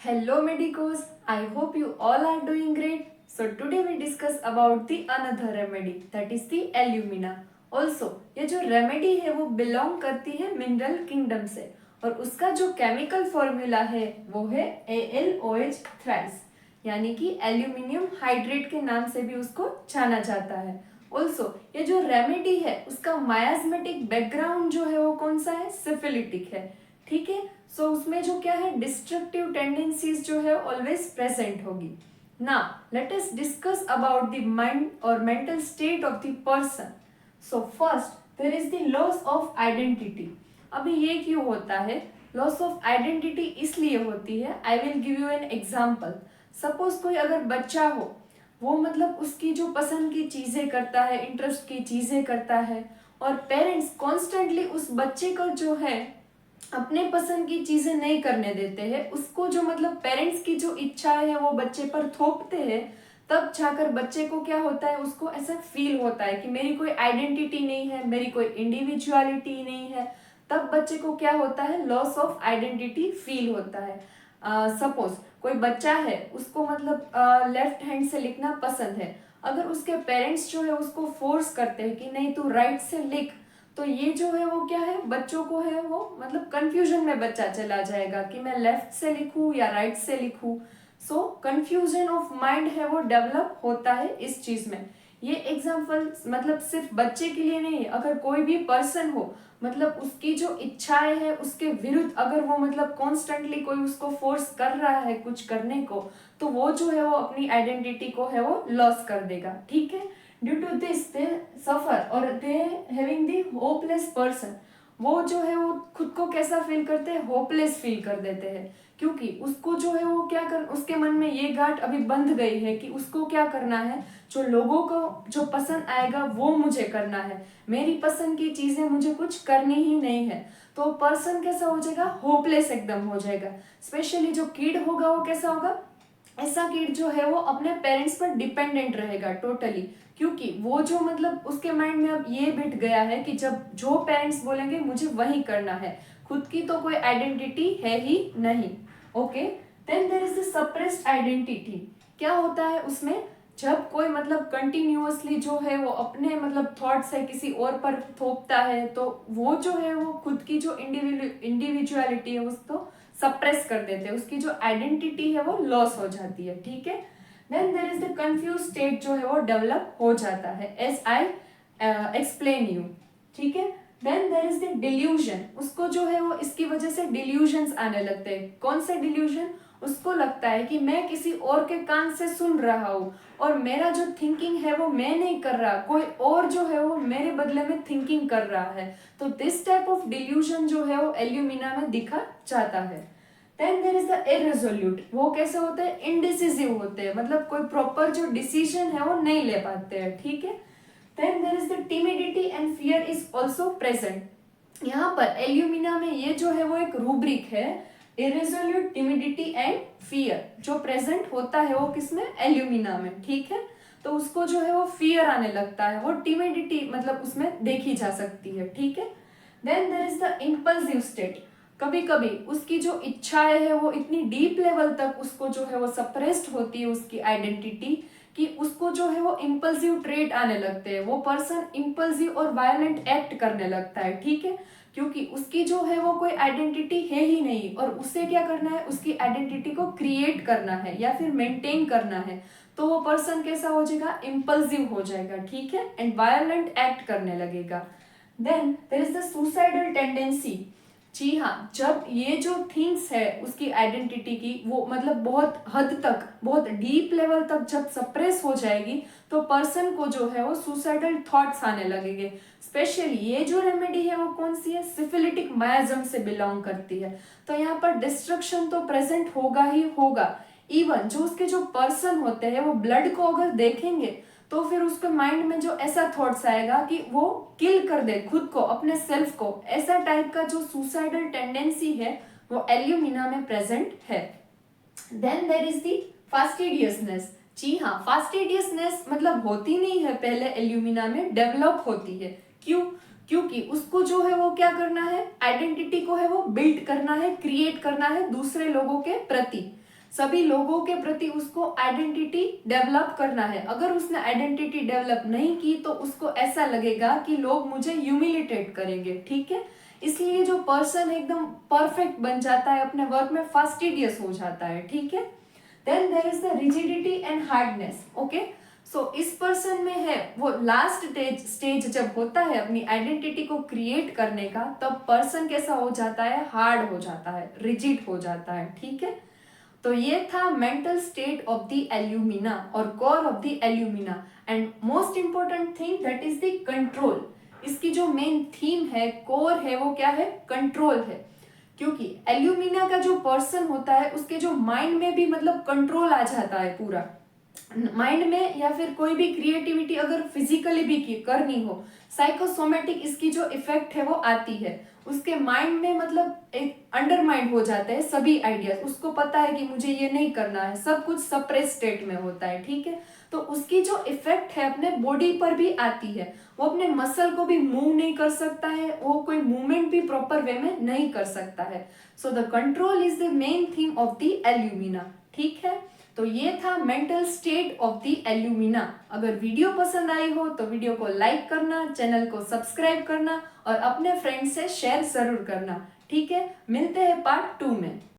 Hello medicos, I hope you all are doing great. So today we discuss about the another remedy that is the alumina. Also ये जो remedy है वो belong करती है mineral kingdom से और उसका जो केमिकल फॉर्मूला है वो है AlOH थ्राइस यानी कि एल्यूमिनियम हाइड्रेट के नाम से भी उसको जाना जाता है. ऑल्सो ये जो रेमेडी है उसका मायास्मेटिक बैकग्राउंड जो है वो कौन सा है, सिफिलिटिक है. ठीक है. सो उसमें जो क्या है, डिस्ट्रक्टिव टेंडेंसीज जो है ऑलवेज प्रेजेंट होगी. ना let us discuss about the mind और mental state of the person. So first there is the loss of identity. अभी ये क्यों होता है, लॉस ऑफ आइडेंटिटी इसलिए होती है. I will give you an example. Suppose कोई अगर बच्चा हो, वो मतलब उसकी जो पसंद की चीजें करता है, इंटरेस्ट की चीजें करता है और पेरेंट्स कॉन्स्टेंटली उस बच्चे को जो है अपने पसंद की चीजें नहीं करने देते हैं, उसको जो मतलब पेरेंट्स की जो इच्छाएं है वो बच्चे पर थोपते हैं, तब जाकर बच्चे को क्या होता है, उसको ऐसा फील होता है कि मेरी कोई आइडेंटिटी नहीं है, मेरी कोई इंडिविजुअलिटी नहीं है. तब बच्चे को क्या होता है, लॉस ऑफ आइडेंटिटी फील होता है. सपोज कोई बच्चा है, उसको मतलब लेफ्ट हैंड से लिखना पसंद है. अगर उसके पेरेंट्स जो है उसको फोर्स करते हैं कि नहीं तू राइट से लिख, तो ये जो है वो क्या है, बच्चों को है वो मतलब कंफ्यूजन में बच्चा चला जाएगा कि मैं लेफ्ट से लिखूं या राइट से लिखूं. सो कंफ्यूजन ऑफ माइंड है वो डेवलप होता है इस चीज में. ये एग्जाम्पल मतलब सिर्फ बच्चे के लिए नहीं है, अगर कोई भी पर्सन हो, मतलब उसकी जो इच्छाएं है उसके विरुद्ध अगर वो मतलब कॉन्स्टेंटली कोई उसको फोर्स कर रहा है कुछ करने को, तो वो जो है वो अपनी आइडेंटिटी को है वो लॉस कर देगा. ठीक है. ड्यू टू दिस दे सफर और they having the hopeless person. वो जो है वो खुद को कैसा फील करते हैं, होपलेस फील कर देते हैं, क्योंकि उसको जो है वो क्या कर, उसके मन में ये गांठ अभी बंध गई है कि उसको क्या करना है, जो लोगों को जो पसंद आएगा वो मुझे करना है, मेरी पसंद की चीजें मुझे कुछ करनी ही नहीं है. तो पर्सन कैसा हो जाएगा, होपलेस एकदम हो जाएगा. स्पेशली जो किड होगा वो कैसा होगा, ऐसा किड जो है वो अपने पेरेंट्स पर डिपेंडेंट रहेगा टोटली, क्योंकि वो जो मतलब उसके माइंड में अब ये बिठ गया है कि जब जो पेरेंट्स बोलेंगे मुझे वही करना है, खुद की तो कोई आइडेंटिटी है ही नहीं. Okay. Then there is the suppressed identity. क्या होता है उसमें, जब कोई मतलब कंटिन्यूअसली जो है वो अपने मतलब थॉट्स है किसी और पर थोपता है, तो वो जो है वो खुद की जो इंडिविजुअलिटी है उसको सप्रेस कर देते हैं, उसकी जो आइडेंटिटी है वो लॉस हो जाती है. ठीक है. Then there is the confused state जो है वो डेवलप हो जाता है, एज आई एक्सप्लेन यू. ठीक है. Then there is the delusion. उसको जो है वो इसकी वजह से डिल्यूजन्स आने लगते हैं. कौन से डिल्यूजन, उसको लगता है कि मैं किसी और के कान से सुन रहा हूँ और मेरा जो थिंकिंग है वो मैं नहीं कर रहा, कोई और जो है वो मेरे बदले में थिंकिंग कर रहा है. तो दिस टाइप ऑफ डिल्यूजन जो है वो एल्यूमिना में दिखा जाता है. Then there is the irresolute. वो कैसे होते हैं, इनडिसिसिव होते हैं, मतलब कोई प्रॉपर जो डिसीजन है वो नहीं ले पाते हैं. ठीक है. Then there is the timidity and fear is also present. यहाँ पर एल्यूमिना में ये जो है वो एक रूब्रिक है, इरेजोल्यूट, टिमिडिटी एंड फियर, जो प्रेजेंट होता है वो किसमें, एल्यूमिना में. ठीक है. तो उसको जो है वो फियर आने लगता है, वो टिमिडिटी मतलब उसमें देखी जा सकती है. ठीक है. Then there is the impulsive state. कभी कभी उसकी जो इच्छाएं है वो इतनी डीप लेवल तक उसको जो है वो सप्रेस्ड होती है उसकी आइडेंटिटी, कि उसको जो है वो इम्पल्सिव ट्रेट आने लगते हैं, वो पर्सन इम्पल्सिव और वायलेंट एक्ट करने लगता है. ठीक है. क्योंकि उसकी जो है वो कोई आइडेंटिटी है ही नहीं और उसे क्या करना है, उसकी आइडेंटिटी को क्रिएट करना है या फिर मेंटेन करना है. तो वो पर्सन कैसा हो जाएगा, इम्पल्सिव हो जाएगा. ठीक है. एंड वायलेंट एक्ट करने लगेगा. Then there is the suicidal tendency. जी हाँ, जब ये जो थिंग्स है उसकी आइडेंटिटी की वो मतलब बहुत हद तक, बहुत डीप लेवल तक जब सप्रेस हो जाएगी, तो पर्सन को जो है वो सुसाइडल थॉट्स आने लगेंगे. स्पेशली ये जो रेमेडी है वो कौन सी है, सिफिलिटिक मायाजम से बिलोंग करती है. तो यहाँ पर डिस्ट्रक्शन तो प्रेजेंट होगा ही होगा. इवन जो उसके जो पर्सन होते हैं वो ब्लड को अगर देखेंगे तो फिर उसके माइंड में जो ऐसा थॉट्स आएगा कि वो किल कर दे खुद को, अपने सेल्फ को. ऐसा टाइप का जो सुसाइडल टेंडेंसी है वो एल्यूमिना में प्रेजेंट है. Then there is the fastidiousness. जी हाँ, फास्टिडियसनेस मतलब होती नहीं है पहले, एल्यूमिना में डेवलप होती है. क्यों, क्योंकि उसको जो है वो क्या करना है, आइडेंटिटी को है वो बिल्ड करना है, क्रिएट करना है दूसरे लोगों के प्रति. सभी लोगों के प्रति उसको आइडेंटिटी डेवलप करना है। अगर उसने आइडेंटिटी डेवलप नहीं की तो उसको ऐसा लगेगा कि लोग मुझे ह्यूमिलिटेट करेंगे, ठीक है। इसलिए जो पर्सन एकदम परफेक्ट बन जाता है अपने वर्क में, फास्टिडियस हो जाता है, ठीक है। Then there is the rigidity and hardness, okay. So इस पर्सन में है वो लास्ट स्टेज जब होता है अपनी आइडेंटिटी को क्रिएट करने का, तब पर्सन कैसा हो जाता है, हार्ड हो जाता है, रिजिड हो जाता है, ठीक है। तो ये था mental state of the alumina और core of the alumina. And most important thing that is the control. इसकी जो मेन थीम है, कोर है, वो क्या है, कंट्रोल है। क्योंकि एल्यूमिना का जो पर्सन होता है उसके जो माइंड में भी मतलब कंट्रोल आ जाता है पूरा माइंड में, या फिर कोई भी क्रिएटिविटी अगर फिजिकली भी करनी हो, साइकोसोमेटिक इसकी जो इफेक्ट है वो आती है उसके माइंड में, मतलब एक अंडरमाइंड हो जाते हैं सभी आइडियाज। उसको पता है कि मुझे ये नहीं करना है, सब कुछ सप्रेस स्टेट में होता है, ठीक है। तो उसकी जो इफेक्ट है अपने बॉडी पर भी आती है। वो अपने मसल को भी मूव नहीं कर सकता है, वो कोई मूवमेंट भी प्रॉपर वे में नहीं कर सकता है। So the control is the main theme of the alumina, ठीक है। तो ये था mental state of the alumina. अगर वीडियो पसंद आई हो तो वीडियो को लाइक करना, चैनल को सब्सक्राइब करना और अपने फ्रेंड से शेयर जरूर करना, ठीक है। मिलते हैं पार्ट 2 में।